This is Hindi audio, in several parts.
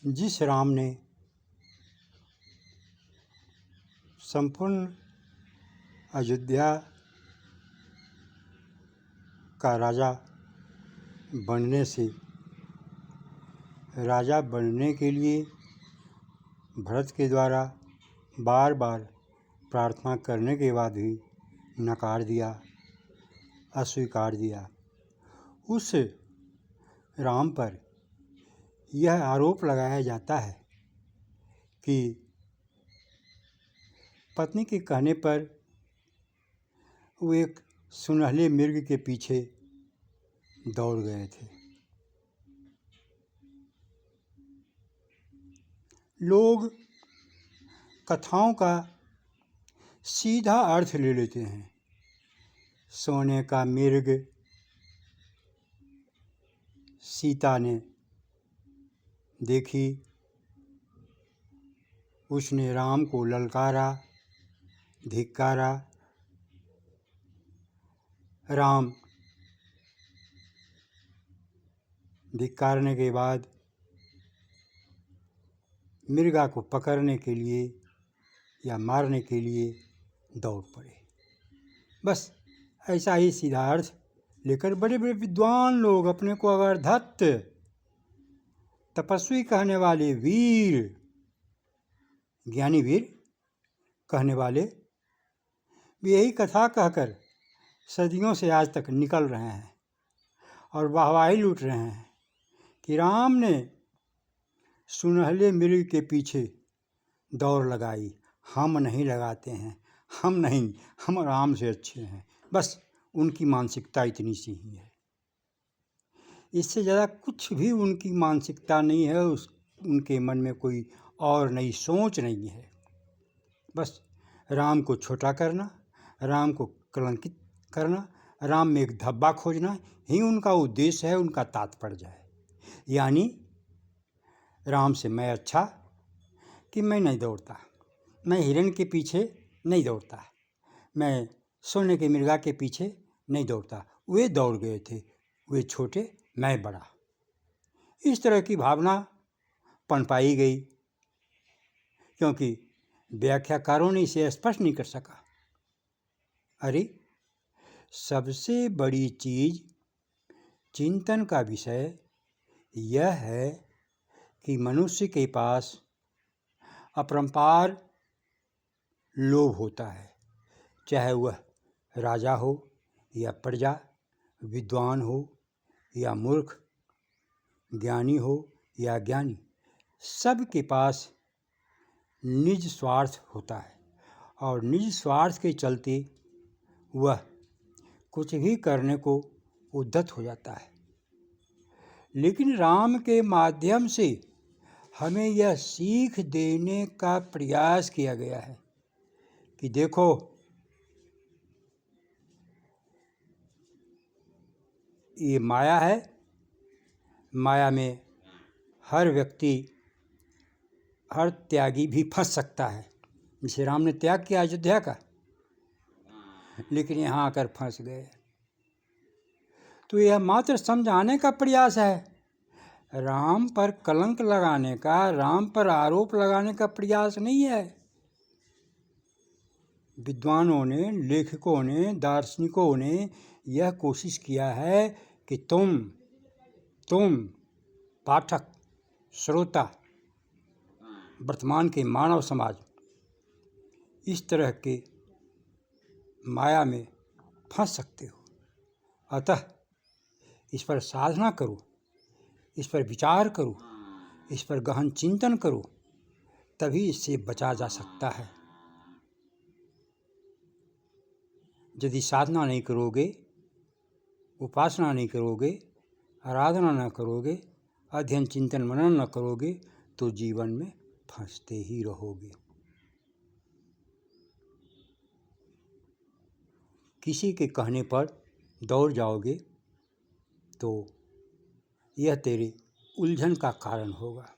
जिस राम ने संपूर्ण अयोध्या का राजा बनने के लिए भरत के द्वारा बार बार प्रार्थना करने के बाद भी नकार दिया, अस्वीकार दिया, उस राम पर यह आरोप लगाया जाता है कि पत्नी के कहने पर वो एक सुनहले मृग के पीछे दौड़ गए थे। लोग कथाओं का सीधा अर्थ ले लेते हैं। सोने का मृग सीता ने देखी, उसने राम को ललकारा, धिक्कारा। राम धिक्कारने के बाद मृगा को पकड़ने के लिए या मारने के लिए दौड़ पड़े। बस ऐसा ही सीधा अर्थ लेकर बड़े बड़े विद्वान लोग, अपने को अगर धत्त तपस्वी कहने वाले वीर, ज्ञानी वीर कहने वाले भी यही कथा कहकर सदियों से आज तक निकल रहे हैं और वाहवाही लूट रहे हैं कि राम ने सुनहले मृग के पीछे दौड़ लगाई, हम नहीं लगाते हैं, हम राम से अच्छे हैं। बस उनकी मानसिकता इतनी सी ही है, इससे ज़्यादा कुछ भी उनकी मानसिकता नहीं है। उनके मन में कोई और नई सोच नहीं है। बस राम को छोटा करना, राम को कलंकित करना, राम में एक धब्बा खोजना ही उनका उद्देश्य है, उनका तात्पर्य है। यानी राम से मैं अच्छा कि मैं नहीं दौड़ता, मैं हिरण के पीछे नहीं दौड़ता, मैं सोने के मृगा के पीछे नहीं दौड़ता। वे दौड़ गए थे, वे छोटे, मैं बड़ा। इस तरह की भावना पनपाई गई, क्योंकि व्याख्याकारों ने इसे स्पष्ट नहीं कर सका। अरे सबसे बड़ी चीज़, चिंतन का विषय यह है कि मनुष्य के पास अपरंपार लोभ होता है, चाहे वह राजा हो या प्रजा, विद्वान हो या मूर्ख, ज्ञानी हो या अज्ञानी, सबके पास निज स्वार्थ होता है और निज स्वार्थ के चलते वह कुछ भी करने को उद्यत हो जाता है। लेकिन राम के माध्यम से हमें यह सीख देने का प्रयास किया गया है कि देखो, ये माया है, माया में हर व्यक्ति, हर त्यागी भी फंस सकता है। जैसे राम ने त्याग किया अयोध्या का, लेकिन यहाँ आकर फंस गए। तो यह मात्र समझाने का प्रयास है, राम पर कलंक लगाने का, राम पर आरोप लगाने का प्रयास नहीं है। विद्वानों ने, लेखकों ने, दार्शनिकों ने यह कोशिश किया है कि तुम पाठक, श्रोता, वर्तमान के मानव समाज इस तरह के माया में फंस सकते हो। अतः इस पर साधना करो, इस पर विचार करो, इस पर गहन चिंतन करो, तभी इससे बचा जा सकता है। यदि साधना नहीं करोगे, उपासना नहीं करोगे, आराधना न करोगे, अध्ययन चिंतन मनन न करोगे, तो जीवन में फंसते ही रहोगे। किसी के कहने पर दौड़ जाओगे तो यह तेरे उलझन का कारण होगा।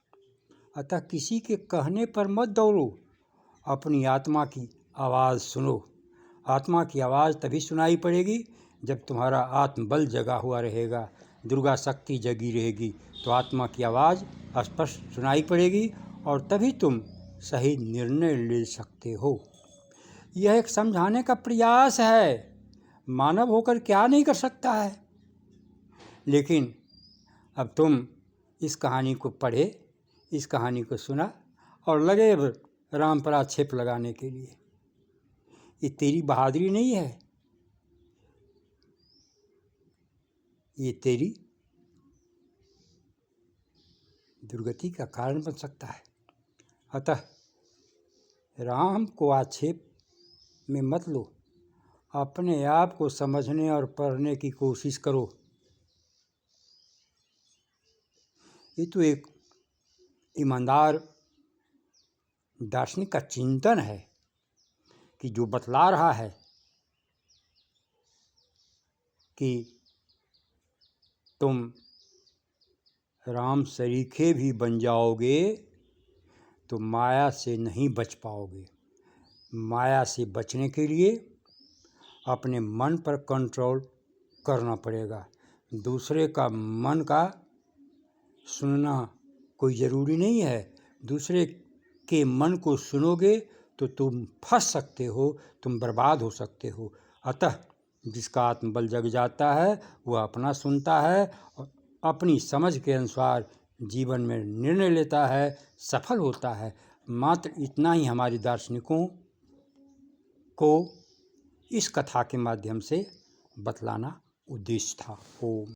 अतः किसी के कहने पर मत दौड़ो, अपनी आत्मा की आवाज़ सुनो। आत्मा की आवाज़ तभी सुनाई पड़ेगी जब तुम्हारा आत्मबल जगा हुआ रहेगा, दुर्गा शक्ति जगी रहेगी तो आत्मा की आवाज़ स्पष्ट सुनाई पड़ेगी और तभी तुम सही निर्णय ले सकते हो। यह एक समझाने का प्रयास है, मानव होकर क्या नहीं कर सकता है। लेकिन अब तुम इस कहानी को पढ़े, इस कहानी को सुना और लगे अब रामपरा छिप लगाने के लिए। ये तेरी बहादुरी नहीं है, ये तेरी दुर्गति का कारण बन सकता है। अतः राम को आक्षेप में मत लो, अपने आप को समझने और पढ़ने की कोशिश करो। ये तो एक ईमानदार दार्शनिक का चिंतन है कि जो बतला रहा है कि तुम राम सरीखे भी बन जाओगे तो माया से नहीं बच पाओगे। माया से बचने के लिए अपने मन पर कंट्रोल करना पड़ेगा। दूसरे का मन का सुनना कोई ज़रूरी नहीं है। दूसरे के मन को सुनोगे तो तुम फंस सकते हो, तुम बर्बाद हो सकते हो। अतः जिसका आत्मबल जग जाता है वह अपना सुनता है और अपनी समझ के अनुसार जीवन में निर्णय लेता है, सफल होता है। मात्र इतना ही हमारे दार्शनिकों को इस कथा के माध्यम से बतलाना उद्देश्य था। ओम।